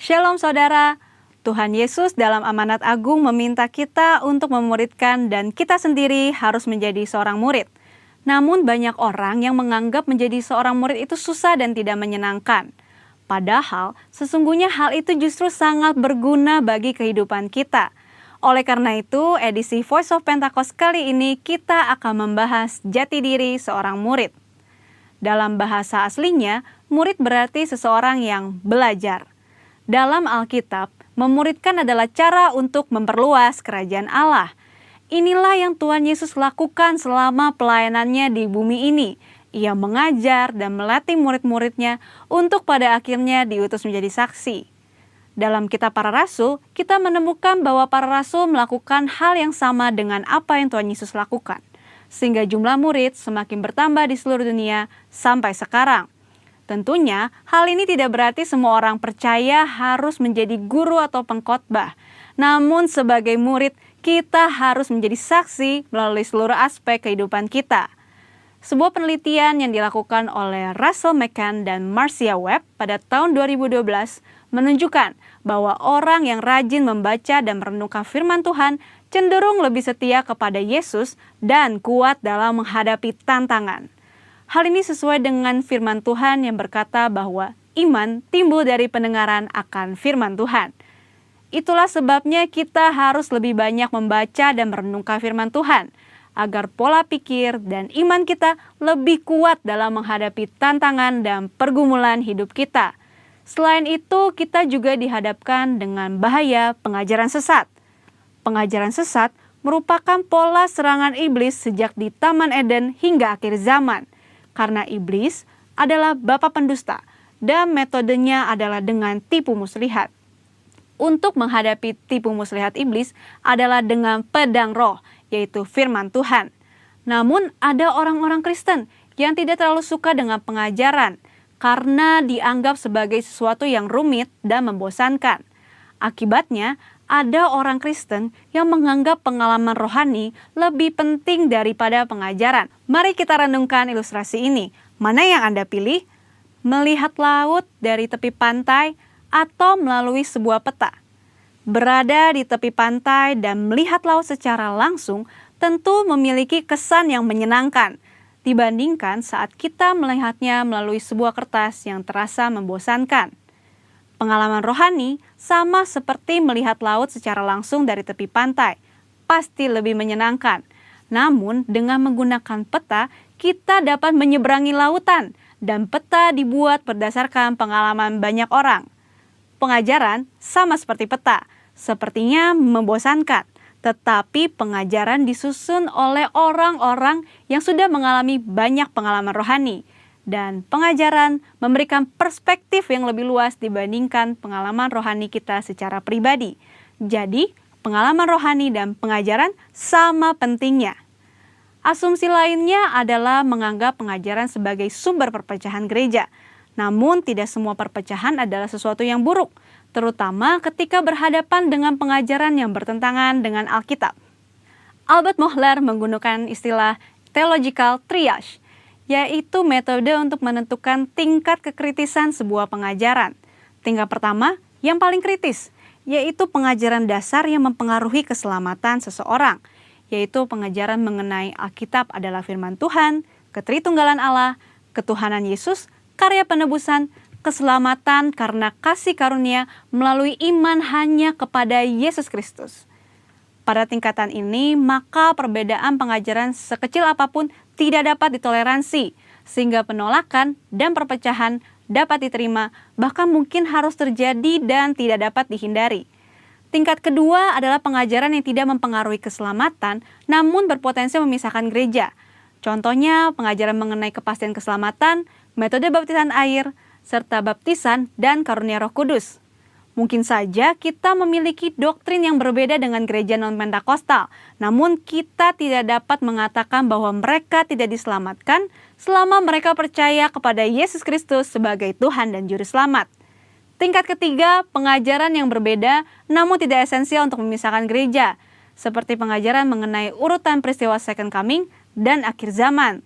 Shalom saudara, Tuhan Yesus dalam amanat agung meminta kita untuk memuridkan dan kita sendiri harus menjadi seorang murid. Namun banyak orang yang menganggap menjadi seorang murid itu susah dan tidak menyenangkan. Padahal sesungguhnya hal itu justru sangat berguna bagi kehidupan kita. Oleh karena itu, edisi Voice of Pentecost kali ini kita akan membahas jati diri seorang murid. Dalam bahasa aslinya, murid berarti seseorang yang belajar. Dalam Alkitab, memuridkan adalah cara untuk memperluas kerajaan Allah. Inilah yang Tuhan Yesus lakukan selama pelayanannya di bumi ini. Ia mengajar dan melatih murid-muridnya untuk pada akhirnya diutus menjadi saksi. Dalam kitab para rasul, kita menemukan bahwa para rasul melakukan hal yang sama dengan apa yang Tuhan Yesus lakukan. Sehingga jumlah murid semakin bertambah di seluruh dunia sampai sekarang. Tentunya, hal ini tidak berarti semua orang percaya harus menjadi guru atau pengkhotbah. Namun sebagai murid, kita harus menjadi saksi melalui seluruh aspek kehidupan kita. Sebuah penelitian yang dilakukan oleh Russell McCann dan Marcia Webb pada tahun 2012 menunjukkan bahwa orang yang rajin membaca dan merenungkan firman Tuhan cenderung lebih setia kepada Yesus dan kuat dalam menghadapi tantangan. Hal ini sesuai dengan firman Tuhan yang berkata bahwa iman timbul dari pendengaran akan firman Tuhan. Itulah sebabnya kita harus lebih banyak membaca dan merenungkan firman Tuhan, agar pola pikir dan iman kita lebih kuat dalam menghadapi tantangan dan pergumulan hidup kita. Selain itu, kita juga dihadapkan dengan bahaya pengajaran sesat. Pengajaran sesat merupakan pola serangan iblis sejak di Taman Eden hingga akhir zaman. Karena iblis adalah bapa pendusta dan metodenya adalah dengan tipu muslihat. Untuk menghadapi tipu muslihat iblis adalah dengan pedang roh, yaitu firman Tuhan. Namun ada orang-orang Kristen yang tidak terlalu suka dengan pengajaran karena dianggap sebagai sesuatu yang rumit dan membosankan. Akibatnya, ada orang Kristen yang menganggap pengalaman rohani lebih penting daripada pengajaran. Mari kita renungkan ilustrasi ini. Mana yang Anda pilih? Melihat laut dari tepi pantai atau melalui sebuah peta? Berada di tepi pantai dan melihat laut secara langsung tentu memiliki kesan yang menyenangkan dibandingkan saat kita melihatnya melalui sebuah kertas yang terasa membosankan. Pengalaman rohani sama seperti melihat laut secara langsung dari tepi pantai, pasti lebih menyenangkan. Namun dengan menggunakan peta, kita dapat menyeberangi lautan dan peta dibuat berdasarkan pengalaman banyak orang. Pengajaran sama seperti peta, sepertinya membosankan, tetapi pengajaran disusun oleh orang-orang yang sudah mengalami banyak pengalaman rohani. Dan pengajaran memberikan perspektif yang lebih luas dibandingkan pengalaman rohani kita secara pribadi. Jadi, pengalaman rohani dan pengajaran sama pentingnya. Asumsi lainnya adalah menganggap pengajaran sebagai sumber perpecahan gereja. Namun, tidak semua perpecahan adalah sesuatu yang buruk, terutama ketika berhadapan dengan pengajaran yang bertentangan dengan Alkitab. Albert Mohler menggunakan istilah theological triage, yaitu metode untuk menentukan tingkat kekritisan sebuah pengajaran. Tingkat pertama, yang paling kritis, yaitu pengajaran dasar yang mempengaruhi keselamatan seseorang, yaitu pengajaran mengenai Alkitab adalah firman Tuhan, ketritunggalan Allah, ketuhanan Yesus, karya penebusan, keselamatan karena kasih karunia melalui iman hanya kepada Yesus Kristus. Pada tingkatan ini, maka perbedaan pengajaran sekecil apapun tidak dapat ditoleransi, sehingga penolakan dan perpecahan dapat diterima, bahkan mungkin harus terjadi dan tidak dapat dihindari. Tingkat kedua adalah pengajaran yang tidak mempengaruhi keselamatan, namun berpotensi memisahkan gereja. Contohnya, pengajaran mengenai kepastian keselamatan, metode baptisan air, serta baptisan dan karunia Roh Kudus. Mungkin saja kita memiliki doktrin yang berbeda dengan gereja non-Pentakostal, namun kita tidak dapat mengatakan bahwa mereka tidak diselamatkan selama mereka percaya kepada Yesus Kristus sebagai Tuhan dan Juru Selamat. Tingkat ketiga, pengajaran yang berbeda namun tidak esensial untuk memisahkan gereja, seperti pengajaran mengenai urutan peristiwa Second Coming dan akhir zaman.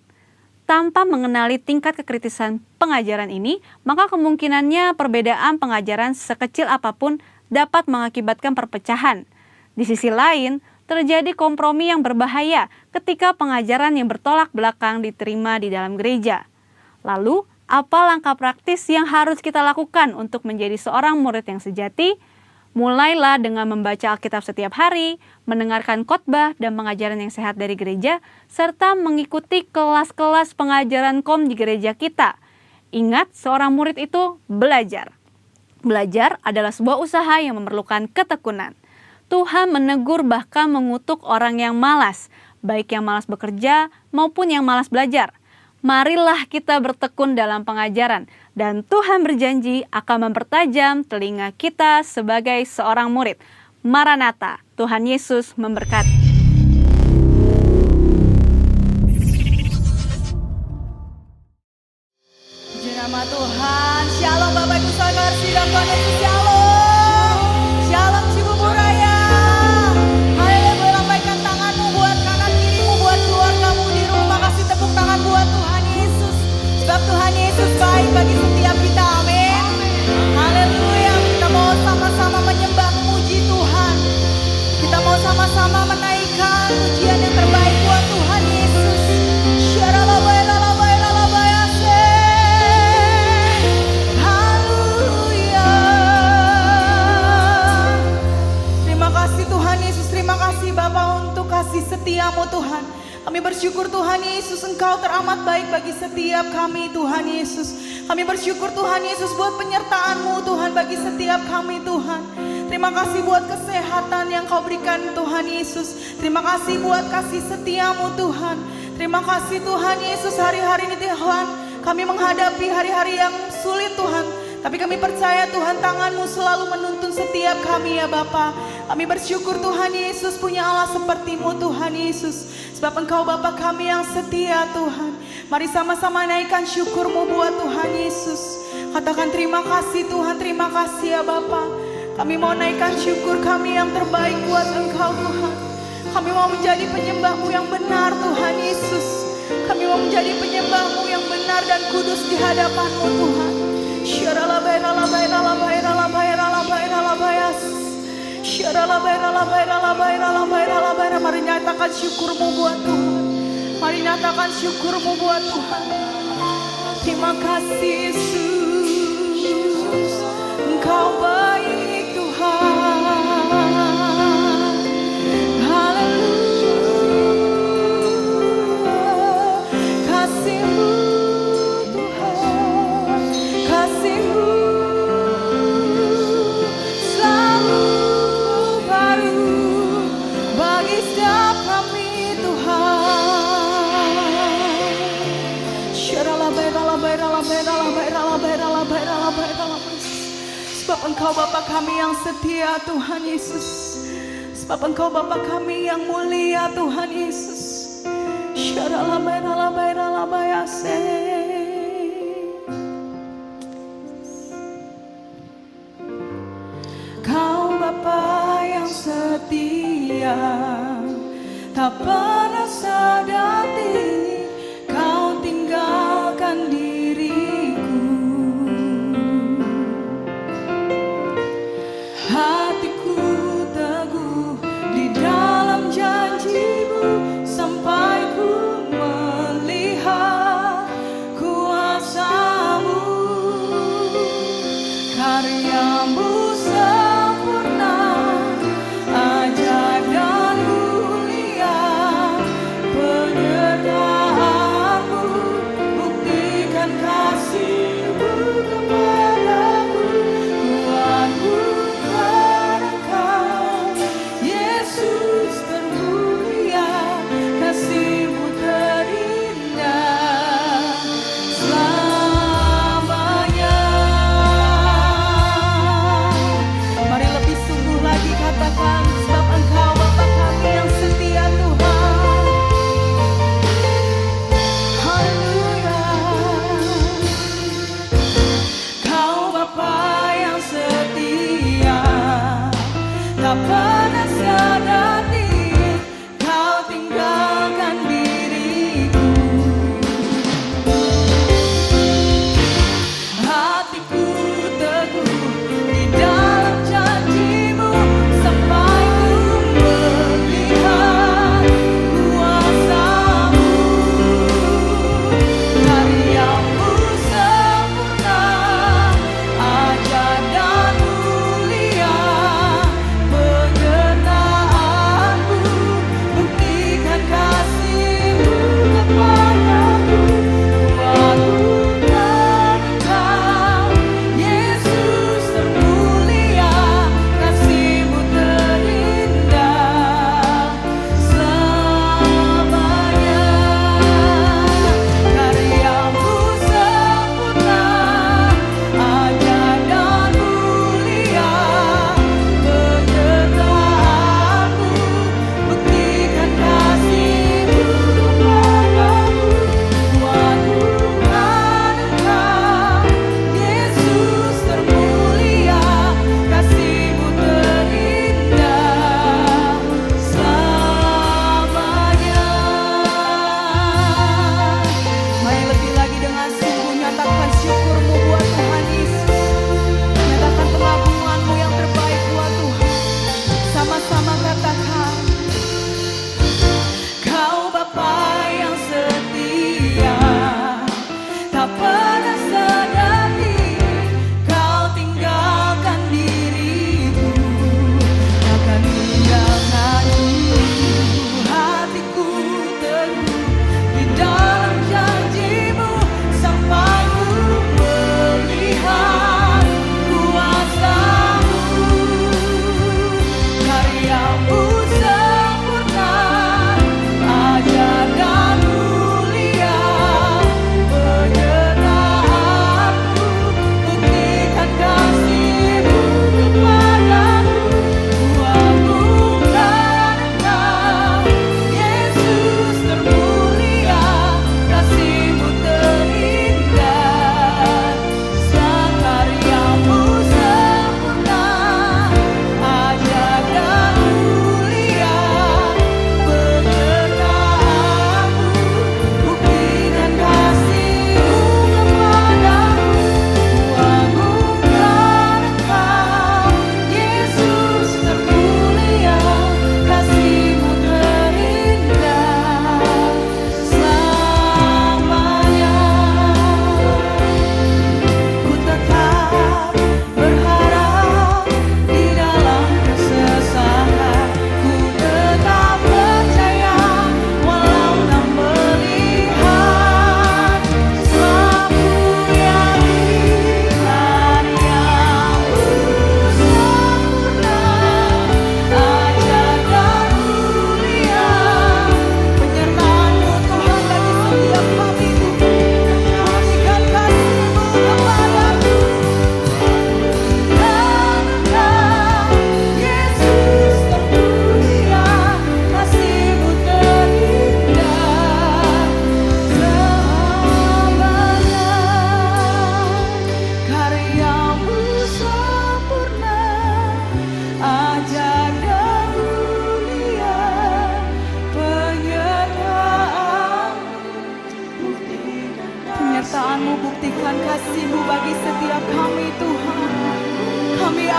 Tanpa mengenali tingkat kekritisan pengajaran ini, maka kemungkinannya perbedaan pengajaran sekecil apapun dapat mengakibatkan perpecahan. Di sisi lain, terjadi kompromi yang berbahaya ketika pengajaran yang bertolak belakang diterima di dalam gereja. Lalu, apa langkah praktis yang harus kita lakukan untuk menjadi seorang murid yang sejati? Mulailah dengan membaca Alkitab setiap hari, mendengarkan khotbah dan pengajaran yang sehat dari gereja, serta mengikuti kelas-kelas pengajaran di gereja kita. Ingat, seorang murid itu belajar. Belajar adalah sebuah usaha yang memerlukan ketekunan. Tuhan menegur bahkan mengutuk orang yang malas, baik yang malas bekerja maupun yang malas belajar. Marilah kita bertekun dalam pengajaran, dan Tuhan berjanji akan mempertajam telinga kita sebagai seorang murid. Maranatha, Tuhan Yesus memberkati. Puji nama Tuhan. Shalom Bapak Ibu Saudara, sidang Tuhan Yesus, shalom. Shalom Cibubur Raya. Haleluya, boleh lambaikan tanganmu buat kanan kirimu, buat keluargamu di rumah. Kasih tepuk tangan buat Tuhan Yesus. Sebab Tuhan Yesus baik bagi setiap kita, amin. Haleluya, kita mau sama-sama menyembah memuji Tuhan. Kita mau sama-sama menaikkan pujian yang terbaik buat Tuhan Yesus. Haleluya. Terima kasih Tuhan Yesus, terima kasih Bapa untuk kasih setiamu Tuhan. Kami bersyukur Tuhan Yesus, Engkau teramat baik bagi setiap kami Tuhan Yesus. Kami bersyukur Tuhan Yesus buat penyertaan-Mu Tuhan bagi setiap kami Tuhan. Terima kasih buat kesehatan yang Kau berikan Tuhan Yesus. Terima kasih buat kasih setiamu Tuhan. Terima kasih Tuhan Yesus, hari-hari ini Tuhan kami menghadapi hari-hari yang sulit Tuhan. Tapi kami percaya Tuhan tangan-Mu selalu menuntun setiap kami ya Bapa. Kami bersyukur Tuhan Yesus punya Allah seperti-Mu Tuhan Yesus. Sebab Engkau Bapa kami yang setia Tuhan. Mari sama-sama naikkan syukur-Mu buat Tuhan Yesus. Katakan terima kasih Tuhan, terima kasih ya Bapa. Kami mau naikkan syukur kami yang terbaik buat Engkau Tuhan. Kami mau menjadi penyembah-Mu yang benar Tuhan Yesus. Kami mau menjadi penyembah-Mu yang benar dan kudus di hadapan-Mu Tuhan. Mari nyatakan syukur-Mu buat Tuhan. Mari nyatakan syukur-Mu buat Tuhan. Terima kasih Yesus, Engkau baik Tuhan. Haleluya. Kasih-Mu Tuhan, kasih-Mu selalu baru bagi setiap kami Tuhan. Sebab Engkau Bapa kami yang setia Tuhan Yesus. Sebab Engkau Bapa kami yang mulia Tuhan Yesus. Kau Bapa yang setia, tak pernah sadari Kau tinggalkan diriku. Hatiku teguh di dalam janji-Mu sampai ku melihat kuasa-Mu. Karya-Mu sempurna, ajaib dan mulia. Penyertaan-Mu buktikan kasih-Mu kepadaku. Kuatku terangkan, Yesus termulia, kasih-Mu terindah selamanya.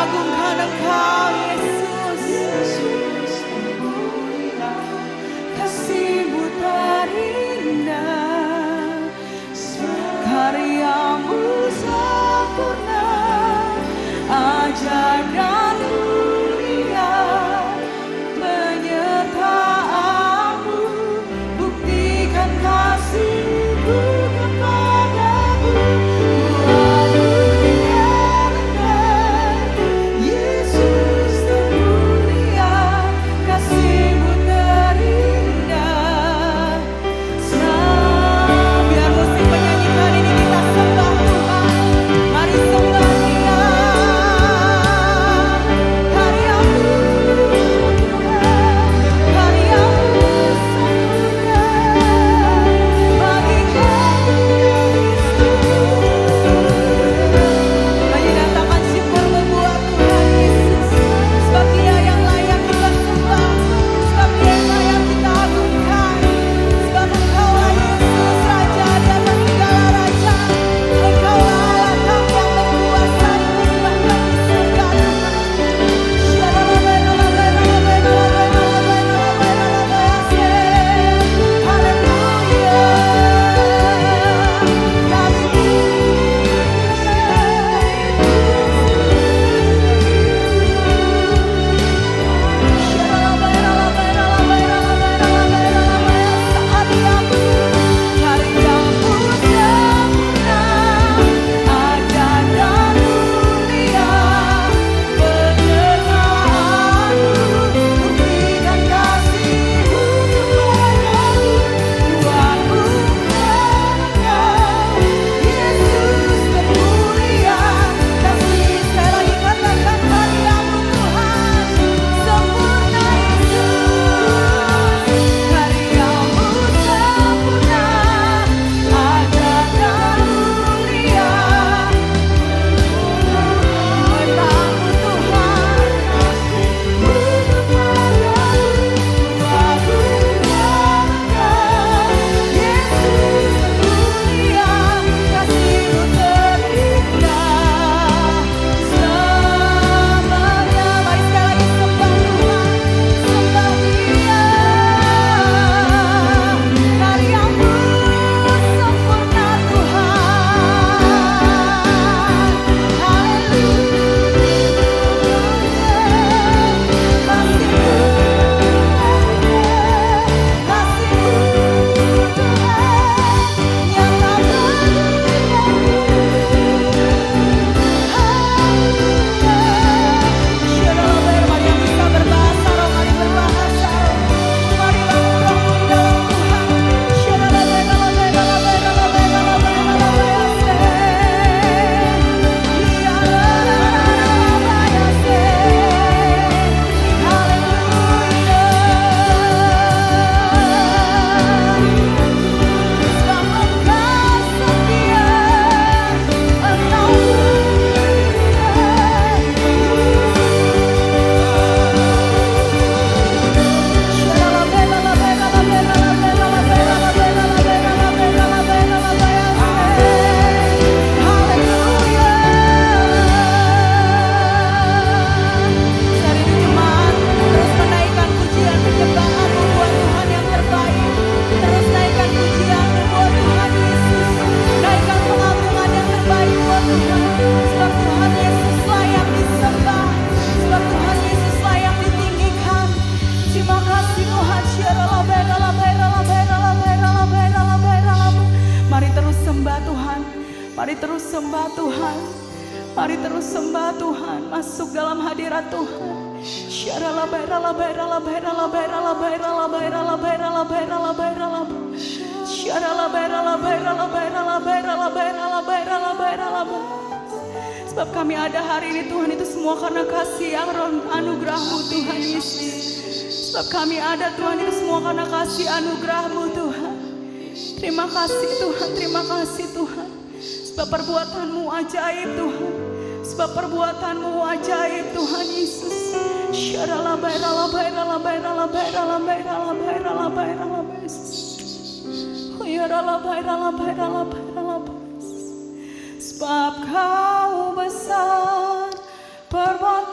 agungkan Engkau Yesus. Kasih-Mu terindah, karya-Mu sempurna, ajaib dan mulia, penyertaan-Mu, buktikan kasih-Mu kepadaku. Yesus termulia, kasih-Mu terindah. Biar musik menyanyikan ini kita sembah Tuhan. Mari sembah Dia. Karya-Mu Tuhan, karya-Mu sempurna, bagi kami menyatakan syukur membuat Tuhan Yesus, sebab Dia yang layak kita sembah, sebab Dia yang layak kita agungkan, sebab Engkaulah Yesus, Raja di atas segala raja. Engkaulah Allah kami yang berkuasa bahkan di surga Mari terus sembah Tuhan. Mari terus sembah Tuhan. Masuk dalam hadirat Tuhan. Sebab kami ada hari ini Tuhan, itu semua karena kasih yang anugerah-Mu Tuhan Yesus. Sebab kami ada Tuhan, itu semua karena kasih anugerah-Mu Tuhan. Terima kasih Tuhan, terima kasih Tuhan. Sebab perbuatan-Mu ajaib Tuhan. Sebab perbuatan-Mu ajaib Tuhan Yesus. Sebab Kau besar perbuatan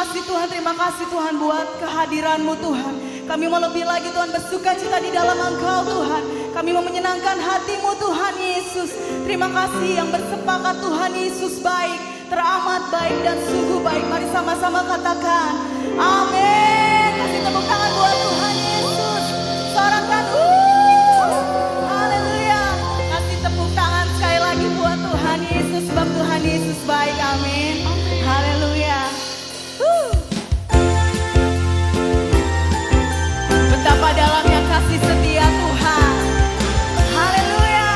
terima kasih Tuhan buat kehadiran-Mu Tuhan. Kami mau lebih lagi Tuhan bersuka cita di dalam Engkau Tuhan. Kami mau menyenangkan hati-Mu Tuhan Yesus. Terima kasih yang bersepakat Tuhan Yesus baik, teramat baik dan sungguh baik. Mari sama-sama katakan amin. Kasih tepuk tangan buat Tuhan Yesus. Sorakan haleluya. Kasih tepuk tangan sekali lagi buat Tuhan Yesus, sebab Tuhan Yesus baik. Amin. Haleluya. Betapa dalamnya kasih setia Tuhan. Haleluya.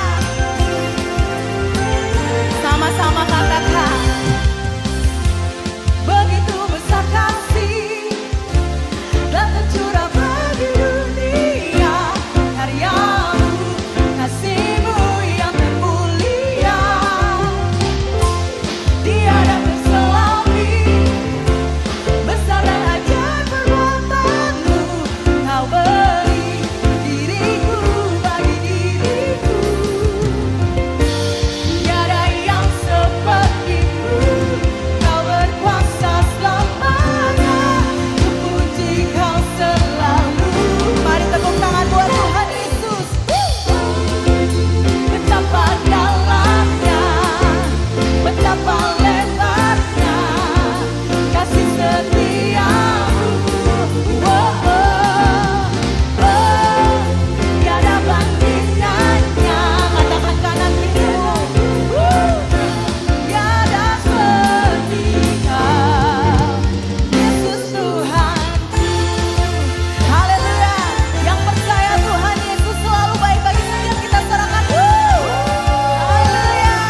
Sama-sama katakan, begitu besar kasih dan tercurah bagi dunia, karya-Mu, kasih-Mu yang termulia, tiada terselami, besar dan ajaib perbuatan-Mu. Kau beri diriku bagi diriku, tiada yang seperti-Mu. Kau berkuasa selamanya, kupuji Kau selalu. Mari tepuk tangan buat Tuhan Yesus. Betapa dalamnya, betapa lebarnya kasih setia-Mu. Oh, oh, oh, tiada bandingannya. Katakan kanan kirimu, tiada seperti Kau, Yesus Tuhanku. Haleluya. Yang percaya Tuhan Yesus selalu baik bagi setiap kita, serahkan. Haleluya.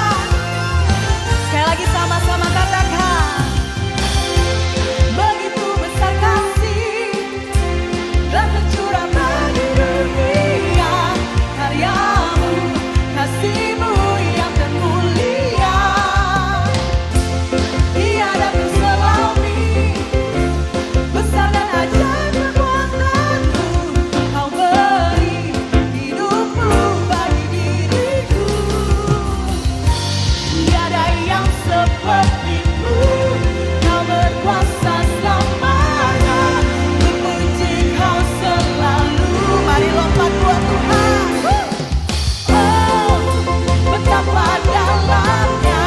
Sekali lagi sama-sama katakan, begitu besar kasih dan tercurah bagi dunia, karya-Mu, kasih-Mu yang termulia, tiada terselami, besar dan ajaib perbuatan-Mu. Kau beri hidup-Mu bagi diriku, tiada yang seperti-Mu. Kau berkuasa selamanya, kupuji Kau selalu. Mari lompat buat Tuhan. Oh, betapa dalamnya,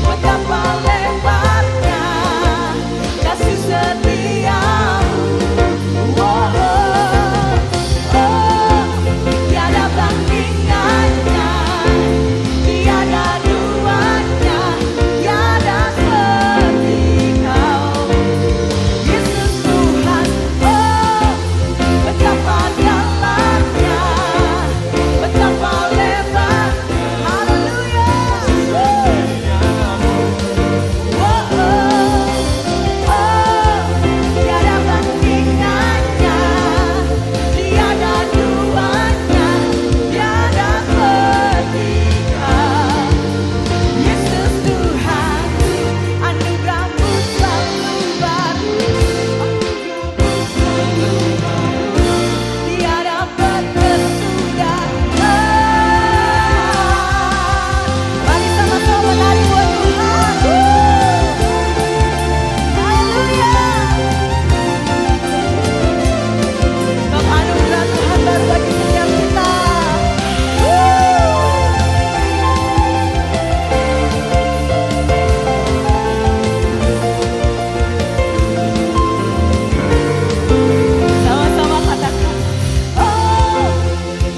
betapa lebarnya kasih setia-Mu. Oh, oh, oh, tiada bandingannya, tiada duanya, tiada seperti Kau, Yesus Tuhan. Oh, betapa dalamnya, betapa lebar. Haleluya. Oh, oh, oh, tiada bandingannya, tiada duanya, tiada seperti Kau, Yesus Tuhanku. Anugerah-Mu selalu baru, tiada bertesudah. Mari sama-sama menari buat Tuhan. Haleluya. Sebab anugerah Tuhan baru bagi setiap kita. Sama-sama katakan, oh,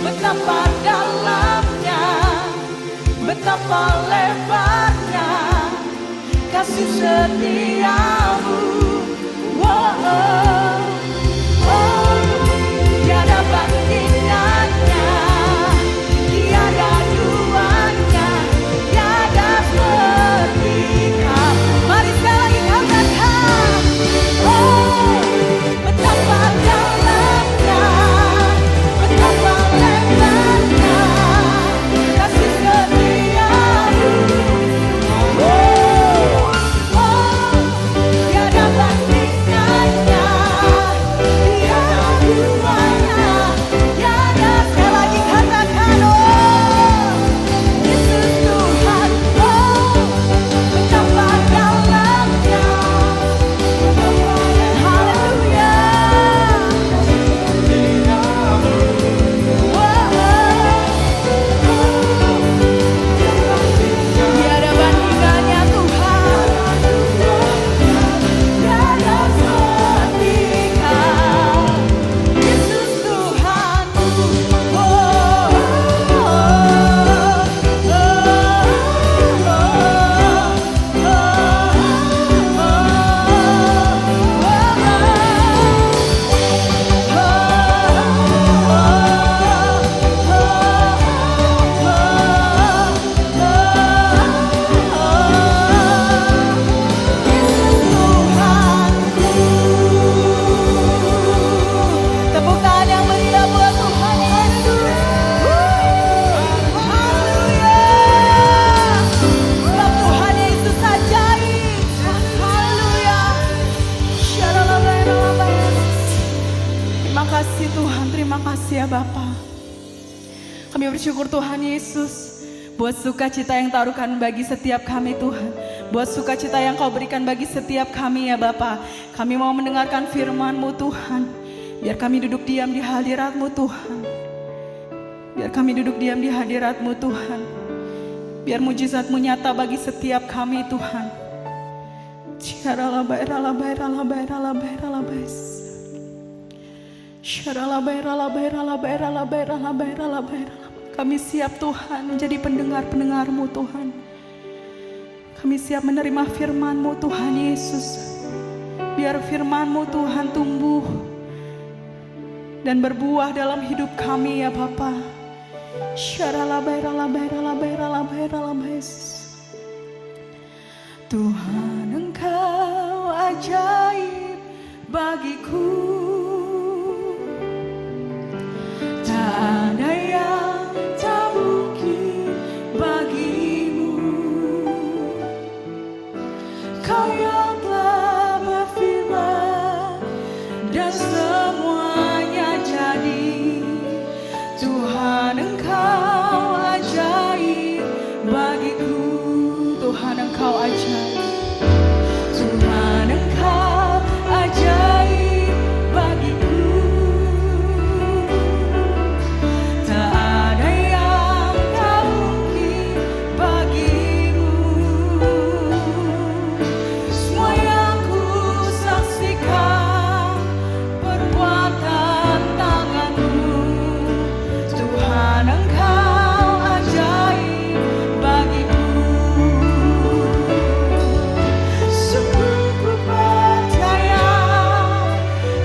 betapa dalamnya, betapa lebarnya kasih setia-Mu. Oh, oh, oh, tiada bandingannya, tiada duanya, tiada seperti Kau. Mari sekali lagi katakan, oh, betapa dalamnya, betapa lebarnya kasih setia-Mu. Oh, oh, kasih ya Bapa. Kami bersyukur Tuhan Yesus buat sukacita yang taruhkan bagi setiap kami Tuhan. Buat sukacita yang kau berikan bagi setiap kami ya Bapa. Kami mau mendengarkan firman-Mu Tuhan. Biar kami duduk diam di hadirat-Mu Tuhan. Biar kami duduk diam di hadirat-Mu Tuhan. Biar mujizat-Mu nyata bagi setiap kami Tuhan. Kami siap Tuhan menjadi pendengar-pendengar-Mu Tuhan. Kami siap menerima firman-Mu Tuhan Yesus. Biar firman-Mu Tuhan tumbuh dan berbuah dalam hidup kami ya Bapa. Tuhan Engkau ajaib bagiku. Tak ada yang tak mungkin bagimu. Kau yang telah berfirman dan semuanya jadi. Tuhan Engkau ajaib bagiku. Tuhan Engkau ajaib. Tuhan Engkau ajaib bagiku. Tak ada yang tak mungkin bagimu. Semua yang ku saksikan perbuatan tangan-Mu. Tuhan Engkau ajaib bagiku. Sungguh ku percaya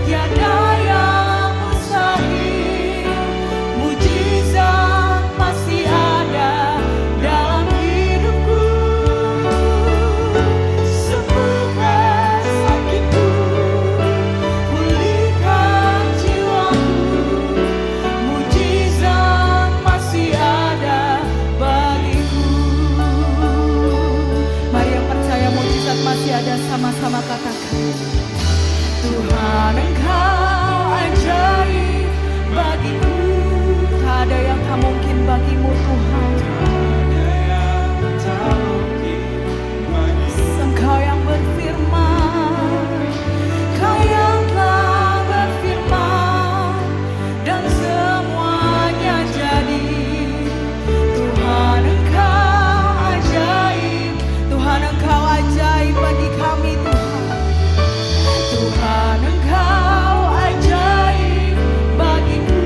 tiada yang mustahil. Mujizat masih ada dalam hidupku. Sembuhkan sakitku, pulihkan jiwaku. Mujizat masih ada bagiku. Mari yang percaya mujizat masih ada, sama-sama katakan. Tuhan Engkau ajaib bagiku. Tak ada yang tak mungkin bagimu Tuhan. Engkau yang berfirman, Kau yang telah berfirman dan semuanya jadi. Tuhan Engkau ajaib. Tuhan Engkau ajaib bagi kami Tuhan. Tuhan Engkau ajaib bagiku.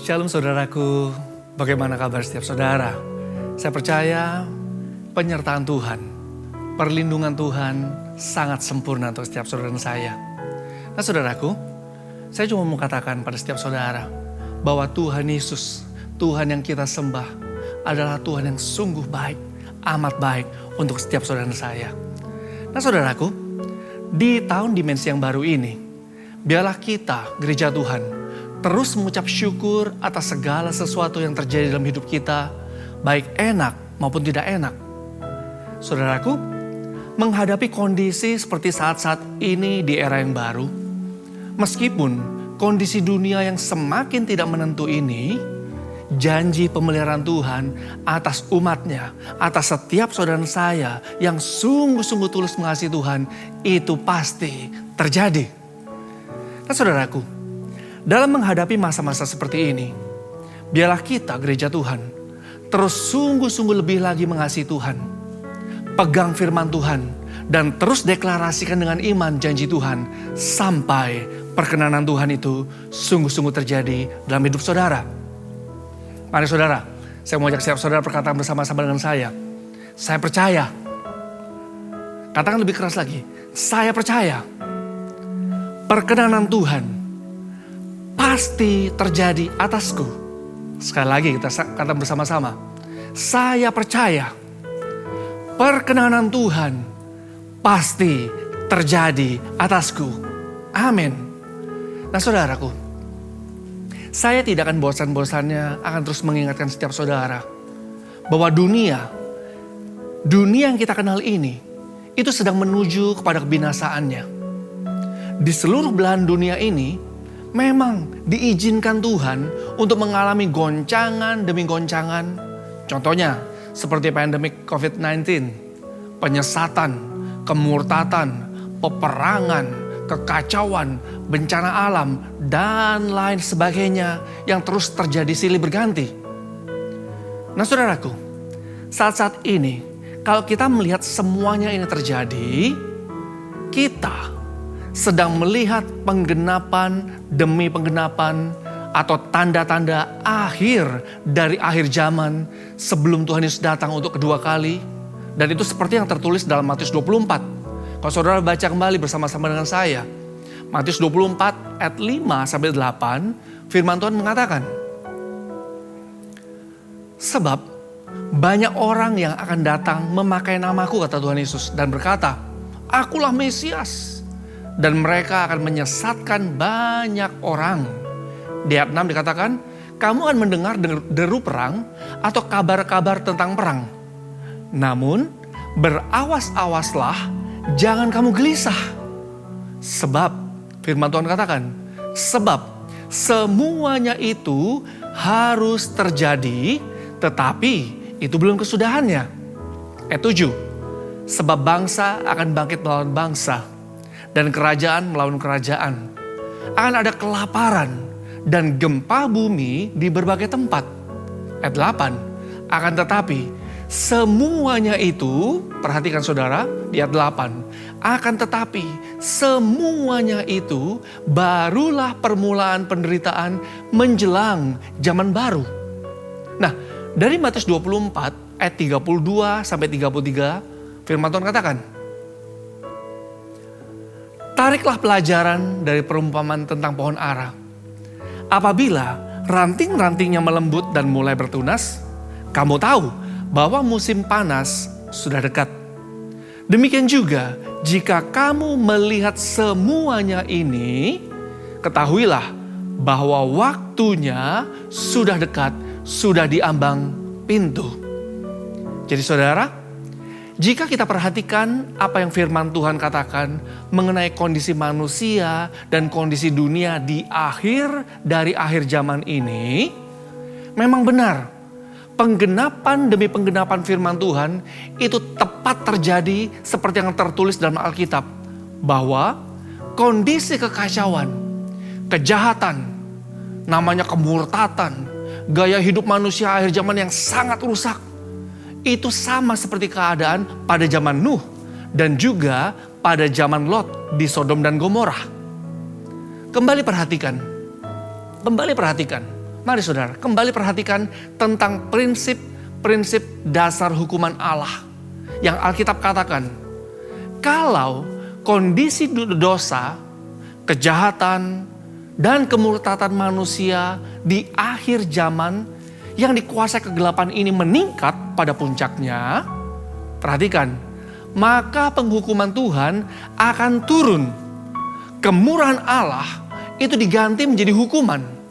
Shalom saudaraku, bagaimana kabar setiap saudara? Saya percaya penyertaan Tuhan, perlindungan Tuhan sangat sempurna untuk setiap saudara dan saya. Nah saudaraku, saya cuma mau katakan pada setiap saudara bahwa Tuhan Yesus, Tuhan yang kita sembah adalah Tuhan yang sungguh baik, amat baik untuk setiap saudara dan saya. Nah saudaraku, di tahun dimensi yang baru ini, biarlah kita, gereja Tuhan, terus mengucap syukur atas segala sesuatu yang terjadi dalam hidup kita, baik enak maupun tidak enak. Saudaraku, menghadapi kondisi seperti saat-saat ini di era yang baru, meskipun kondisi dunia yang semakin tidak menentu ini, janji pemeliharaan Tuhan atas umatnya, atas setiap saudara saya yang sungguh-sungguh tulus mengasihi Tuhan, itu pasti terjadi. Nah saudaraku, dalam menghadapi masa-masa seperti ini, biarlah kita gereja Tuhan terus sungguh-sungguh lebih lagi mengasihi Tuhan. Pegang firman Tuhan dan terus deklarasikan dengan iman janji Tuhan sampai perkenanan Tuhan itu sungguh-sungguh terjadi dalam hidup saudara. Mari saudara, saya mau ajak setiap saudara perkataan bersama-sama dengan saya. Saya percaya. Katakan lebih keras lagi. Saya percaya. Perkenanan Tuhan pasti terjadi atasku. Sekali lagi kita kata bersama-sama. Saya percaya perkenanan Tuhan pasti terjadi atasku. Amin. Nah saudaraku, saya tidak akan bosan-bosannya akan terus mengingatkan setiap saudara bahwa dunia yang kita kenal ini itu sedang menuju kepada kebinasaannya. Di seluruh belahan dunia ini memang diizinkan Tuhan untuk mengalami goncangan demi goncangan. Contohnya seperti pandemik COVID-19, penyesatan, kemurtatan, peperangan, kekacauan, bencana alam, dan lain sebagainya yang terus terjadi silih berganti. Nah saudaraku, saat-saat ini kalau kita melihat semuanya ini terjadi, kita sedang melihat penggenapan demi penggenapan atau tanda-tanda akhir dari akhir zaman sebelum Tuhan Yesus datang untuk kedua kali. Dan itu seperti yang tertulis dalam Matius 24. Kalau saudara baca kembali bersama-sama dengan saya, Matius 24 ayat 5-8, firman Tuhan mengatakan, sebab banyak orang yang akan datang memakai namaku, kata Tuhan Yesus, dan berkata, akulah Mesias. Dan mereka akan menyesatkan banyak orang. Di ayat 6 dikatakan, kamu akan mendengar deru perang atau kabar-kabar tentang perang. Namun berawas-awaslah, jangan kamu gelisah. Sebab, firman Tuhan katakan, sebab semuanya itu harus terjadi, tetapi itu belum kesudahannya. Ayat 7, sebab bangsa akan bangkit melawan bangsa, dan kerajaan melawan kerajaan. Akan ada kelaparan dan gempa bumi di berbagai tempat. Ayat 8, akan tetapi semuanya itu, perhatikan saudara di ayat 8, akan tetapi semuanya itu barulah permulaan penderitaan menjelang zaman baru. Nah, dari Matius 24 ayat 32-33 firman Tuhan katakan, tariklah pelajaran dari perumpamaan tentang pohon ara. Apabila ranting-rantingnya melembut dan mulai bertunas, kamu tahu bahwa musim panas sudah dekat. Demikian juga jika kamu melihat semuanya ini, ketahuilah bahwa waktunya sudah dekat, sudah diambang pintu. Jadi saudara, jika kita perhatikan apa yang firman Tuhan katakan mengenai kondisi manusia dan kondisi dunia di akhir dari akhir zaman ini, memang benar. Penggenapan demi penggenapan firman Tuhan itu tepat terjadi seperti yang tertulis dalam Alkitab. Bahwa kondisi kekacauan, kejahatan, namanya kemurtatan, gaya hidup manusia akhir zaman yang sangat rusak, itu sama seperti keadaan pada zaman Nuh dan juga pada zaman Lot di Sodom dan Gomora. Kembali perhatikan Mari saudara, kembali perhatikan tentang prinsip-prinsip dasar hukuman Allah. Yang Alkitab katakan, kalau kondisi dosa, kejahatan, dan kemurtatan manusia di akhir zaman yang dikuasai kegelapan ini meningkat pada puncaknya, perhatikan, maka penghukuman Tuhan akan turun. Kemurahan Allah itu diganti menjadi hukuman.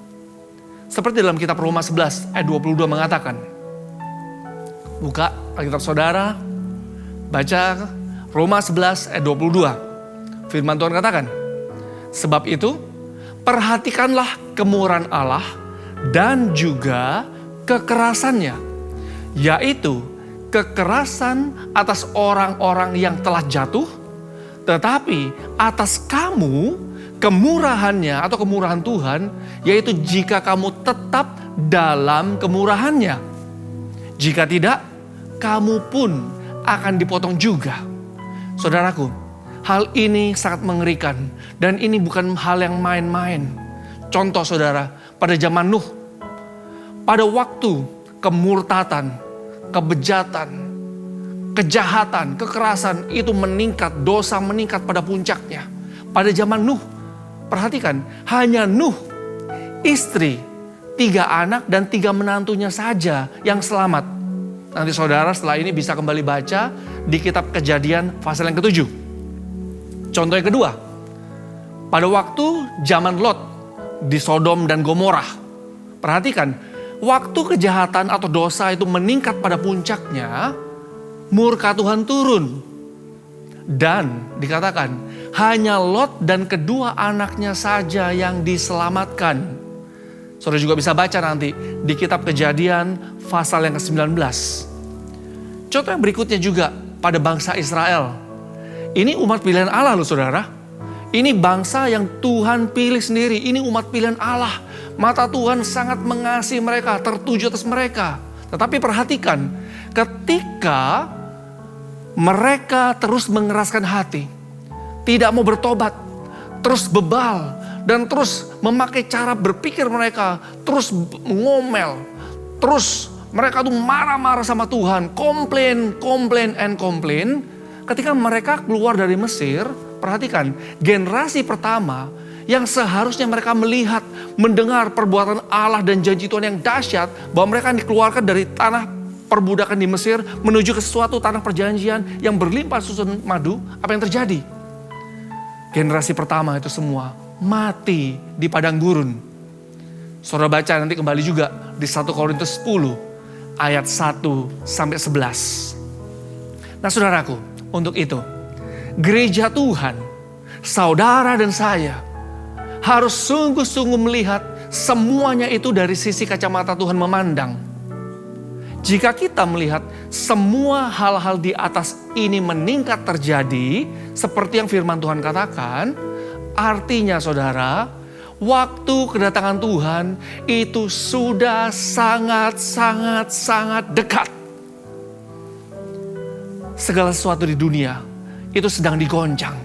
Seperti dalam kitab Roma 11 ayat 22 mengatakan. Buka Alkitab saudara, baca Roma 11 ayat 22. Firman Tuhan katakan, sebab itu perhatikanlah kemurahan Allah dan juga kekerasannya, yaitu kekerasan atas orang-orang yang telah jatuh, tetapi atas kamu kemurahannya atau kemurahan Tuhan, yaitu jika kamu tetap dalam kemurahannya. Jika tidak, kamu pun akan dipotong juga. Saudaraku, hal ini sangat mengerikan dan ini bukan hal yang main-main. Contoh saudara, pada zaman Nuh, pada waktu kemurtatan, kebejatan, kejahatan, kekerasan itu meningkat, dosa meningkat pada puncaknya. Pada zaman Nuh, perhatikan, hanya Nuh, istri, 3 anak dan 3 menantunya saja yang selamat. Nanti saudara setelah ini bisa kembali baca di kitab Kejadian pasal yang ke-7. Contoh yang kedua, pada waktu zaman Lot di Sodom dan Gomorrah. Perhatikan, waktu kejahatan atau dosa itu meningkat pada puncaknya, murka Tuhan turun. Dan dikatakan, hanya Lot dan kedua anaknya saja yang diselamatkan. Saudara juga bisa baca nanti di kitab Kejadian pasal yang ke-19. Contoh yang berikutnya juga pada bangsa Israel. Ini umat pilihan Allah loh saudara. Ini bangsa yang Tuhan pilih sendiri. Ini umat pilihan Allah. Mata Tuhan sangat mengasihi mereka, tertuju atas mereka. Tetapi perhatikan, ketika mereka terus mengeraskan hati, tidak mau bertobat, terus bebal, dan terus memakai cara berpikir mereka, terus ngomel, terus mereka tuh marah-marah sama Tuhan, komplain. Ketika mereka keluar dari Mesir, perhatikan, generasi pertama yang seharusnya mereka melihat, mendengar perbuatan Allah dan janji Tuhan yang dahsyat, bahwa mereka dikeluarkan dari tanah perbudakan di Mesir menuju ke suatu tanah perjanjian yang berlimpah susu dan madu. Apa yang terjadi? Generasi pertama itu semua mati di padang gurun. Saudara baca nanti kembali juga di 1 Korintus 10 ayat 1 sampai 11. Nah saudaraku, untuk itu gereja Tuhan, saudara dan saya harus sungguh-sungguh melihat semuanya itu dari sisi kacamata Tuhan memandang. Jika kita melihat semua hal-hal di atas ini meningkat terjadi, seperti yang firman Tuhan katakan, artinya saudara, waktu kedatangan Tuhan itu sudah sangat dekat. Segala sesuatu di dunia itu sedang digoncang.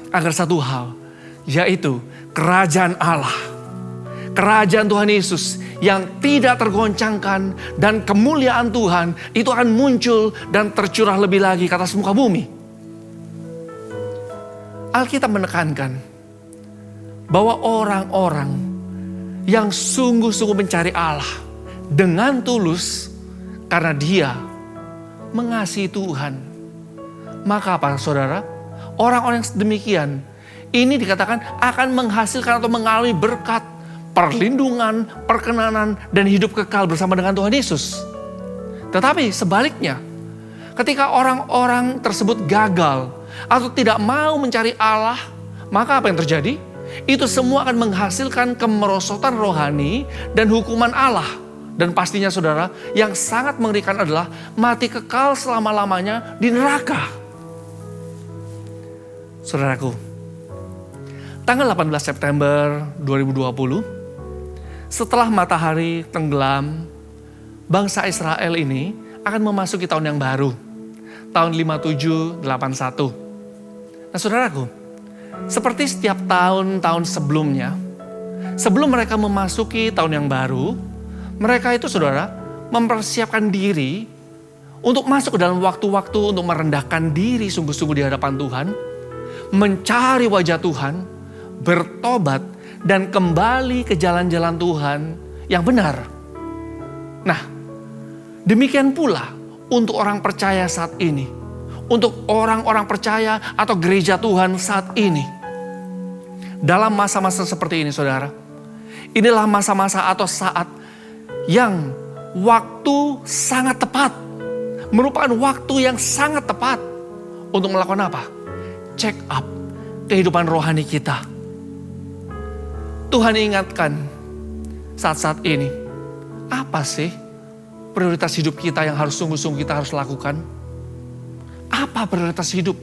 Agar satu hal, yaitu kerajaan Allah, kerajaan Tuhan Yesus yang tidak tergoncangkan, dan kemuliaan Tuhan itu akan muncul dan tercurah lebih lagi ke atas muka bumi. Alkitab menekankan bahwa orang-orang yang sungguh-sungguh mencari Allah dengan tulus karena dia mengasihi Tuhan, maka apa saudara? Orang-orang yang demikian ini dikatakan akan menghasilkan atau mengalami berkat, perlindungan, perkenanan, dan hidup kekal bersama dengan Tuhan Yesus. Tetapi sebaliknya, ketika orang-orang tersebut gagal atau tidak mau mencari Allah, maka apa yang terjadi? Itu semua akan menghasilkan kemerosotan rohani dan hukuman Allah. Dan pastinya saudara, yang sangat mengerikan adalah mati kekal selama-lamanya di neraka. Saudaraku, tanggal 18 September 2020, setelah matahari tenggelam, bangsa Israel ini akan memasuki tahun yang baru, tahun 5781. Nah saudaraku, seperti setiap tahun-tahun sebelumnya, sebelum mereka memasuki tahun yang baru, mereka itu saudara mempersiapkan diri untuk masuk ke dalam waktu-waktu untuk merendahkan diri sungguh-sungguh di hadapan Tuhan, mencari wajah Tuhan, bertobat, dan kembali ke jalan-jalan Tuhan yang benar. Nah, demikian pula untuk orang percaya saat ini, untuk orang-orang percaya atau gereja Tuhan saat ini. Dalam masa-masa seperti ini saudara, inilah masa-masa atau saat yang waktu sangat tepat, merupakan waktu yang sangat tepat untuk melakukan apa? Check up kehidupan rohani kita. Tuhan ingatkan saat-saat ini, apa sih prioritas hidup kita yang harus sungguh-sungguh kita harus lakukan? Apa prioritas hidup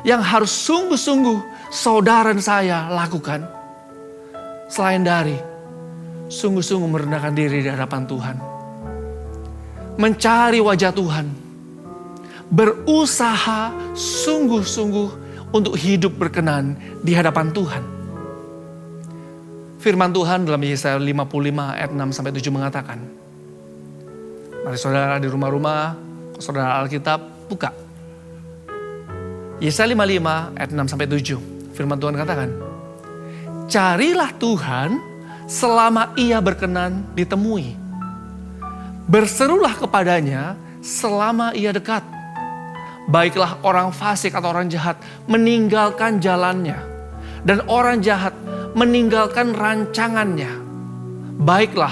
yang harus sungguh-sungguh saudara dan saya lakukan? Selain dari sungguh-sungguh merendahkan diri di hadapan Tuhan, mencari wajah Tuhan, berusaha sungguh-sungguh untuk hidup berkenan di hadapan Tuhan. Firman Tuhan dalam Yesaya 55 ayat 6-7 mengatakan, mari saudara di rumah-rumah, saudara Alkitab, buka. Yesaya 55 ayat 6-7. Firman Tuhan katakan, carilah Tuhan selama ia berkenan ditemui. Berserulah kepadanya selama ia dekat. Baiklah orang fasik atau orang jahat meninggalkan jalannya, dan orang jahat meninggalkan rancangannya. Baiklah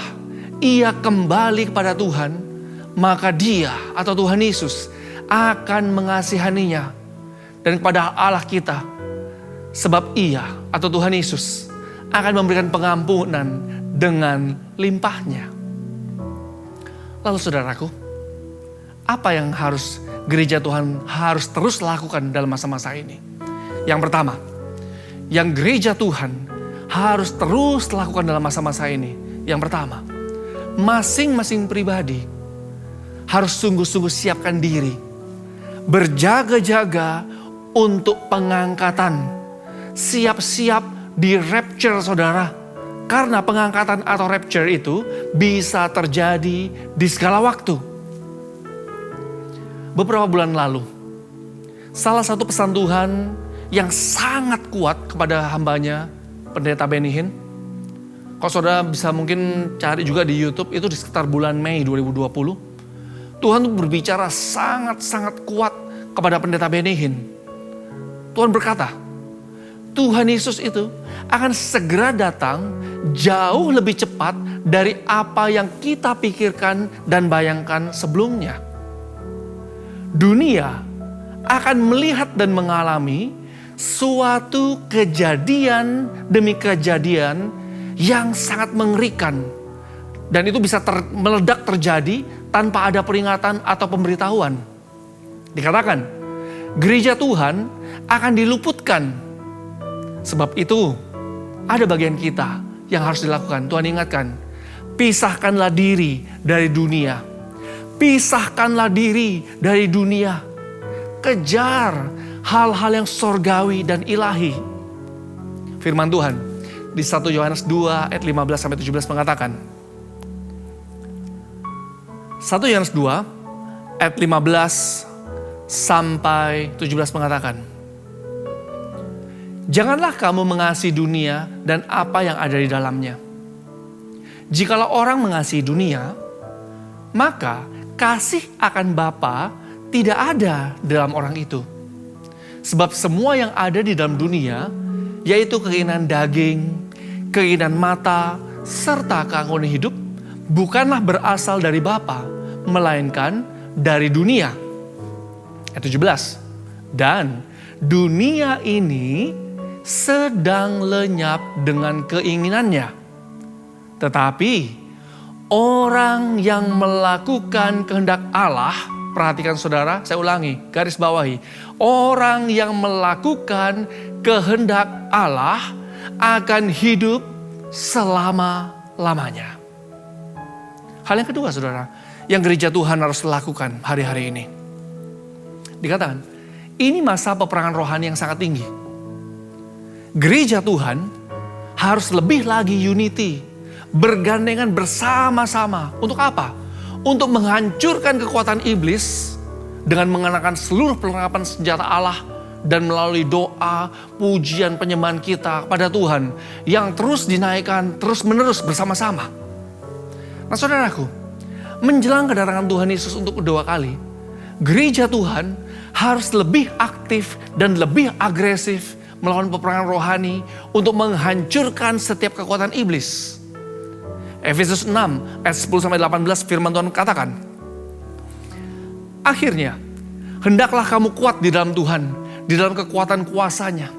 ia kembali kepada Tuhan, maka dia atau Tuhan Yesus akan mengasihaninya. Dan kepada Allah kita, sebab ia atau Tuhan Yesus akan memberikan pengampunan dengan limpahnya. Lalu saudaraku, apa yang harus gereja Tuhan harus terus lakukan dalam masa-masa ini? Yang pertama, yang gereja Tuhan harus terus lakukan dalam masa-masa ini. Yang pertama, masing-masing pribadi harus sungguh-sungguh siapkan diri, berjaga-jaga untuk pengangkatan. Siap-siap di rapture saudara. Karena pengangkatan atau rapture itu bisa terjadi di segala waktu. Beberapa bulan lalu, salah satu pesan Tuhan yang sangat kuat kepada hambanya, Pendeta Benny Hinn. Kalau saudara bisa mungkin cari juga di YouTube, itu di sekitar bulan Mei 2020. Tuhan tuh berbicara sangat-sangat kuat kepada Pendeta Benny Hinn. Tuhan berkata, Tuhan Yesus itu akan segera datang jauh lebih cepat dari apa yang kita pikirkan dan bayangkan sebelumnya. Dunia akan melihat dan mengalami suatu kejadian demi kejadian yang sangat mengerikan. Dan itu bisa meledak terjadi tanpa ada peringatan atau pemberitahuan. Dikatakan, gereja Tuhan akan diluputkan. Sebab itu, ada bagian kita yang harus dilakukan. Tuhan ingatkan, pisahkanlah diri dari dunia. Pisahkanlah diri dari dunia. Kejar hal-hal yang sorgawi dan ilahi. Firman Tuhan di 1 Yohanes 2 ayat 15-17 mengatakan, 1 Yohanes 2 ayat 15-17 mengatakan, janganlah kamu mengasihi dunia dan apa yang ada di dalamnya. Jikalau orang mengasihi dunia, maka kasih akan Bapa tidak ada dalam orang itu. Sebab semua yang ada di dalam dunia, yaitu keinginan daging, keinginan mata, serta keangkuhan hidup, bukanlah berasal dari Bapa, melainkan dari dunia. Ayat 17. Dan dunia ini sedang lenyap dengan keinginannya. Tetapi orang yang melakukan kehendak Allah, perhatikan saudara, saya ulangi, garis bawahi. Orang yang melakukan kehendak Allah akan hidup selama-lamanya. Hal yang kedua saudara, yang gereja Tuhan harus lakukan hari-hari ini. Dikatakan, ini masa peperangan rohani yang sangat tinggi. Gereja Tuhan harus lebih lagi unity, bergandengan bersama-sama. Untuk apa? Untuk menghancurkan kekuatan iblis dengan mengenakan seluruh perlengkapan senjata Allah dan melalui doa, pujian, penyembahan kita kepada Tuhan yang terus dinaikkan terus-menerus bersama-sama. Nah saudaraku, menjelang kedatangan Tuhan Yesus untuk kedua kali, gereja Tuhan harus lebih aktif dan lebih agresif melawan peperangan rohani untuk menghancurkan setiap kekuatan iblis. Efesus 6 ayat 10-18 firman Tuhan katakan, akhirnya, hendaklah kamu kuat di dalam Tuhan, di dalam kekuatan kuasanya.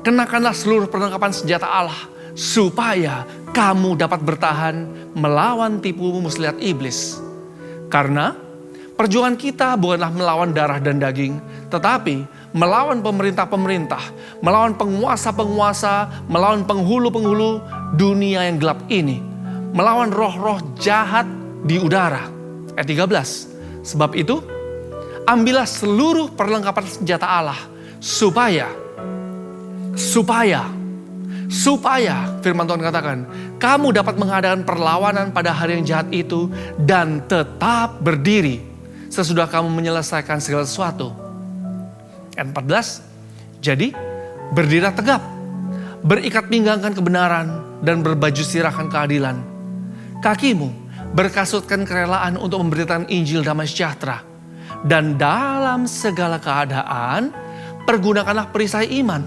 Kenakanlah seluruh perlengkapan senjata Allah, supaya kamu dapat bertahan melawan tipu muslihat iblis. Karena perjuangan kita bukanlah melawan darah dan daging, tetapi melawan pemerintah-pemerintah, melawan penguasa-penguasa, melawan penghulu-penghulu dunia yang gelap ini, melawan roh-roh jahat di udara. Ayat 13, sebab itu ambillah seluruh perlengkapan senjata Allah supaya firman Tuhan katakan, kamu dapat mengadakan perlawanan pada hari yang jahat itu dan tetap berdiri sesudah kamu menyelesaikan segala sesuatu. Ayat 14, jadi berdirilah tegap, berikat pinggangkan kebenaran dan berbaju sirahkan keadilan. Kakimu berkasutkan kerelaan untuk memberitakan Injil damai sejahtera. Dan dalam segala keadaan, pergunakanlah perisai iman.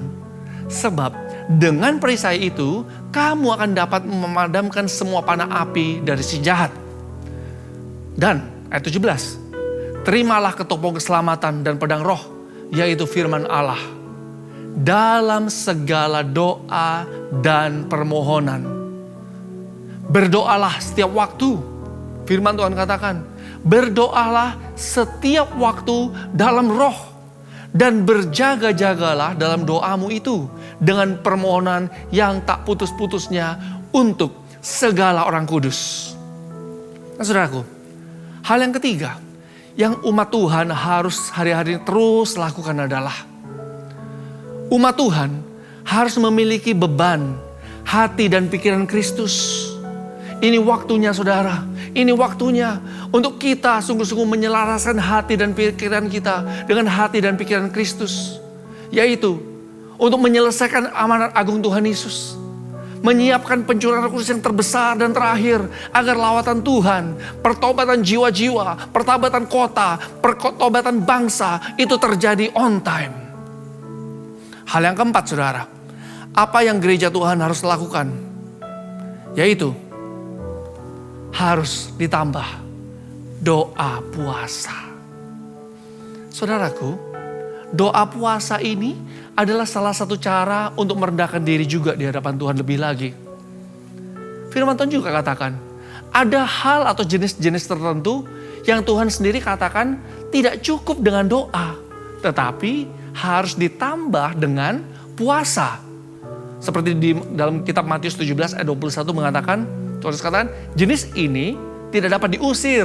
Sebab dengan perisai itu, kamu akan dapat memadamkan semua panah api dari si jahat. Dan ayat 17, terimalah ketopong keselamatan dan pedang roh, yaitu firman Allah. Dalam segala doa dan permohonan. Berdoalah setiap waktu. Firman Tuhan katakan, berdoalah setiap waktu dalam roh. Dan berjaga-jagalah dalam doamu itu dengan permohonan yang tak putus-putusnya untuk segala orang kudus. Nah saudaraku, hal yang ketiga yang umat Tuhan harus hari-hari terus lakukan adalah umat Tuhan harus memiliki beban hati dan pikiran Kristus. Ini waktunya saudara, ini waktunya untuk kita sungguh-sungguh menyelaraskan hati dan pikiran kita dengan hati dan pikiran Kristus. Yaitu untuk menyelesaikan amanat agung Tuhan Yesus. Menyiapkan pencurahan kudus yang terbesar dan terakhir agar lawatan Tuhan, pertobatan jiwa-jiwa, pertobatan kota, pertobatan bangsa itu terjadi on time. Hal yang keempat saudara, apa yang gereja Tuhan harus lakukan? Yaitu harus ditambah doa puasa. Saudaraku, doa puasa ini adalah salah satu cara untuk merendahkan diri juga di hadapan Tuhan lebih lagi. Firman Tuhan juga katakan, ada hal atau jenis-jenis tertentu yang Tuhan sendiri katakan tidak cukup dengan doa, tetapi harus ditambah dengan puasa. Seperti di dalam kitab Matius 17 ayat 21 mengatakan, Tuhan katakan, jenis ini tidak dapat diusir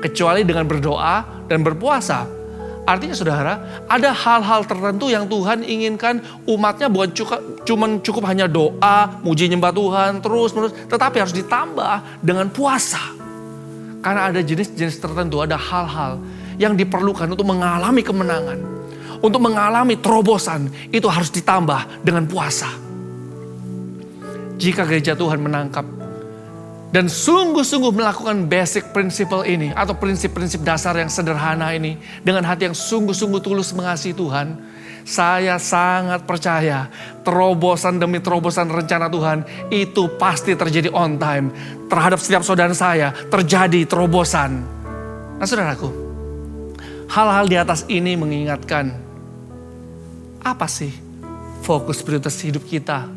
kecuali dengan berdoa dan berpuasa. Artinya saudara, ada hal-hal tertentu yang Tuhan inginkan umatnya bukan cukup hanya doa, muji nyembah Tuhan terus-menerus, tetapi harus ditambah dengan puasa. Karena ada jenis-jenis tertentu, ada hal-hal yang diperlukan untuk mengalami kemenangan, untuk mengalami terobosan, itu harus ditambah dengan puasa. Jika gereja Tuhan menangkap dan sungguh-sungguh melakukan basic principle ini atau prinsip-prinsip dasar yang sederhana ini dengan hati yang sungguh-sungguh tulus mengasihi Tuhan, saya sangat percaya terobosan demi terobosan rencana Tuhan itu pasti terjadi on time. Terhadap setiap saudara saya terjadi terobosan. Nah saudaraku, hal-hal di atas ini mengingatkan apa sih fokus prioritas hidup kita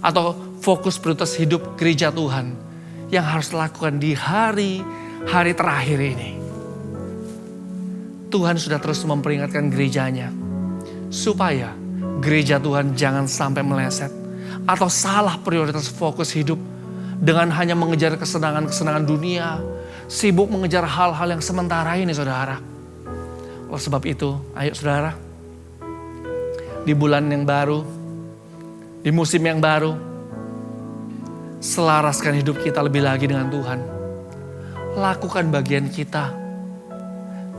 atau fokus prioritas hidup gereja Tuhan yang harus dilakukan di hari-hari terakhir ini. Tuhan sudah terus memperingatkan gerejanya supaya gereja Tuhan jangan sampai meleset atau salah prioritas fokus hidup dengan hanya mengejar kesenangan-kesenangan dunia, sibuk mengejar hal-hal yang sementara ini saudara. Oleh sebab itu, ayo saudara, di bulan yang baru, di musim yang baru, selaraskan hidup kita lebih lagi dengan Tuhan. Lakukan bagian kita.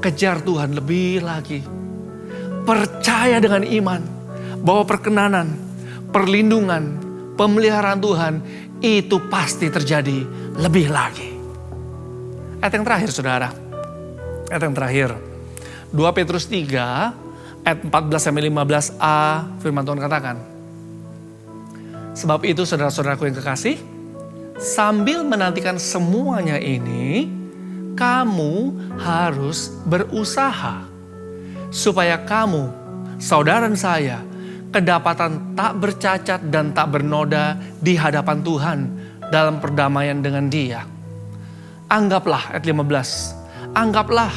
Kejar Tuhan lebih lagi. Percaya dengan iman bahwa perkenanan, perlindungan, pemeliharaan Tuhan itu pasti terjadi lebih lagi. Ayat yang terakhir saudara. Ayat yang terakhir. 2 Petrus 3 ayat 14-15a firman Tuhan katakan. Sebab itu saudara-saudaraku yang kekasih, sambil menantikan semuanya ini, kamu harus berusaha supaya kamu, saudara dan saya, kedapatan tak bercacat dan tak bernoda di hadapan Tuhan dalam perdamaian dengan Dia. Anggaplah ayat 15, anggaplah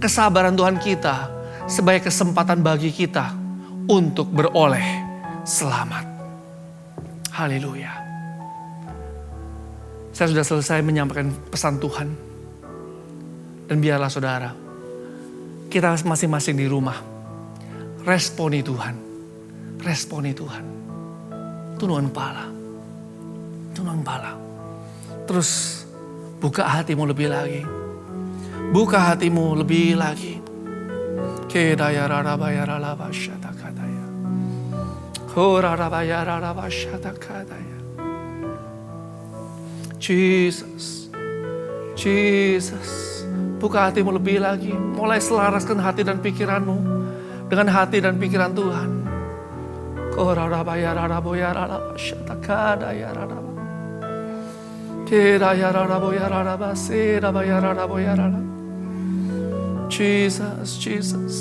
kesabaran Tuhan kita sebagai kesempatan bagi kita untuk beroleh selamat. Haleluya. Saya sudah selesai menyampaikan pesan Tuhan. Dan biarlah saudara, kita masing-masing di rumah, responi Tuhan. Responi Tuhan. Tundukkan kepala. Tundukkan kepala. Terus buka hatimu lebih lagi. Buka hatimu lebih lagi. Kedaya rarabaya raraba syatakadaya. Korarabaya raraba syatakadaya. Jesus. Jesus. Buka hatimu lebih lagi. Mulai selaraskan hati dan pikiranmu dengan hati dan pikiran Tuhan. Korarabaya raraboya raraba syatakadaya raraba. Kedaya raraboya raraba serabaya raraboya raraba. Jesus, Jesus.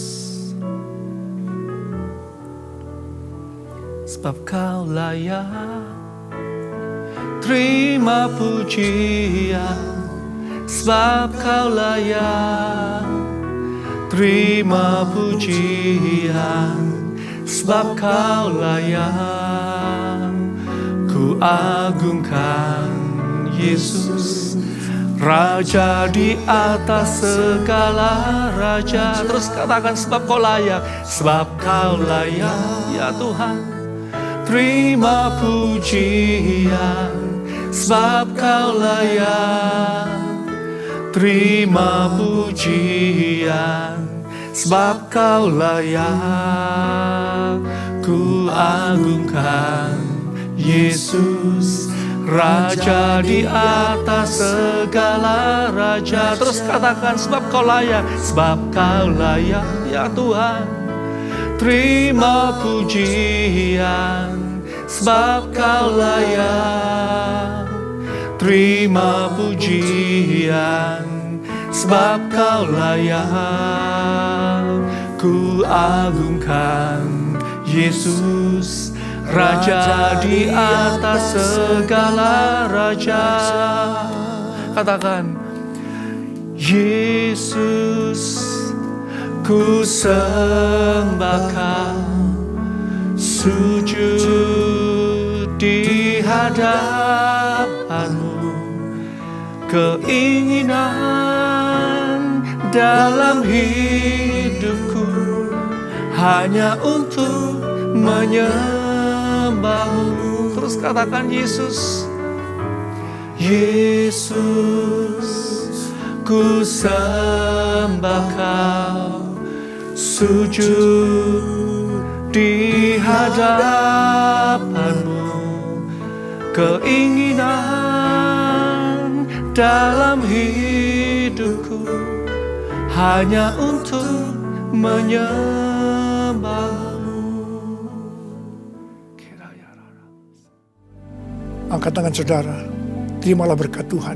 Sebab kau layak terima pujian. Sebab kau layak terima pujian. Sebab kau layak, ku agungkan Yesus, Raja di atas segala raja. Terus katakan sebab kau layak. Sebab kau layak ya Tuhan, terima pujian. Sebab kau layak, terima pujian. Sebab kau layak, ku agungkan Yesus, Raja di atas segala raja. Terus katakan sebab kau layak. Sebab kau layak ya Tuhan, terima pujian. Sebab kau layak, terima pujian. Sebab kau layak, ku agungkan Yesus, Raja di atas segala raja. Katakan, Yesus, ku sembah Kau, sujud di hadapan-Mu. Keinginan dalam hidupku hanya untuk menyembah-Mu. Terus katakan Yesus, Yesus, ku sembah Kau, sujud di hadapan-Mu. Keinginan dalam hidupku hanya untuk menyembah-Mu. Angkat tangan saudara, terimalah berkat Tuhan.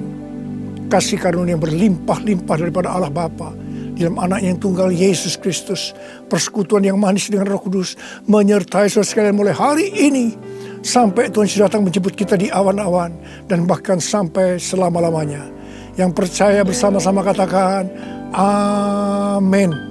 Kasih karunia yang berlimpah-limpah daripada Allah Bapa di dalam anak yang tunggal Yesus Kristus. Persekutuan yang manis dengan Roh Kudus menyertai saudara sekalian mulai hari ini sampai Tuhan sudah datang menjemput kita di awan-awan dan bahkan sampai selama-lamanya. Yang percaya bersama-sama katakan amin.